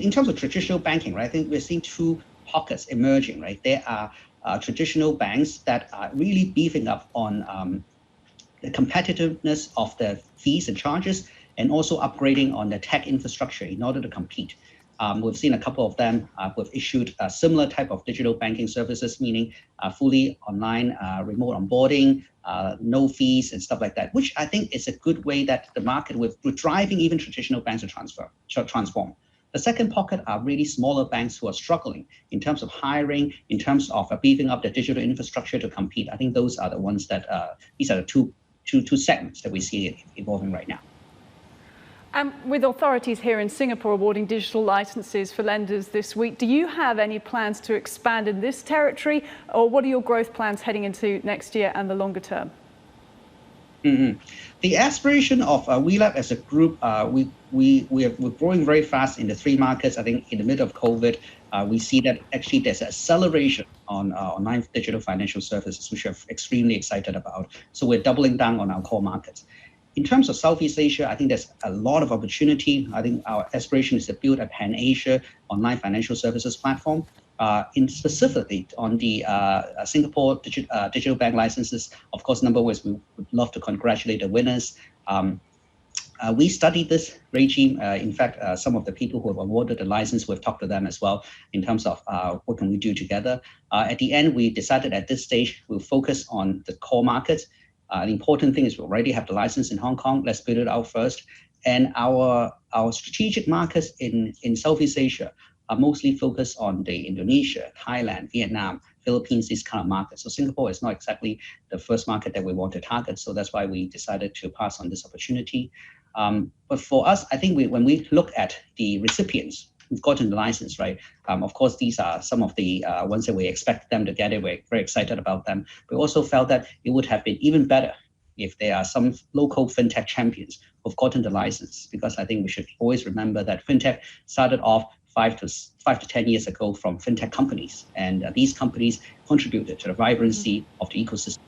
in terms of traditional banking, right, I think we're seeing two pockets emerging, right? There are traditional banks that are really beefing up on the competitiveness of the fees and charges, and also upgrading on the tech infrastructure in order to compete. We've seen a couple of them who've issued a similar type of digital banking services, meaning fully online, remote onboarding, no fees and stuff like that, which I think is a good way that the market with driving even traditional banks to transform. The second pocket are really smaller banks who are struggling in terms of hiring, in terms of beefing up the digital infrastructure to compete. I think those are the ones that these are the two segments that we see evolving right now. With authorities here in Singapore awarding digital licenses for lenders this week, do you have any plans to expand in this territory, or what are your growth plans heading into next year and the longer term? The aspiration of WeLab as a group, we're growing very fast in the three markets. I think in the middle of COVID, we see that actually there's an acceleration on online digital financial services, which we're extremely excited about. So we're doubling down on our core markets. In terms of Southeast Asia, I think there's a lot of opportunity. I think our aspiration is to build a Pan-Asia online financial services platform. Specifically on the Singapore digital bank licenses, of course, number one is we would love to congratulate the winners. We studied this regime. In fact, some of the people who have awarded the license, we've talked to them as well in terms of what can we do together. At the end, we decided at this stage, we'll focus on the core markets. The important thing is we already have the license in Hong Kong. Let's build it out first. And our strategic markets in Southeast Asia are mostly focused on the Indonesia, Thailand, Vietnam, Philippines, these kind of markets. So Singapore is not exactly the first market that we want to target. So that's why we decided to pass on this opportunity. But for us, I think when we look at the recipients who've gotten the license, right? Of course, these are some of the ones that we expect them to get it. We're very excited about them. We also felt that it would have been even better if there are some local fintech champions who've gotten the license, because I think we should always remember that fintech started off 5 to 10 years ago from fintech companies, and these companies contributed to the vibrancy of the ecosystem.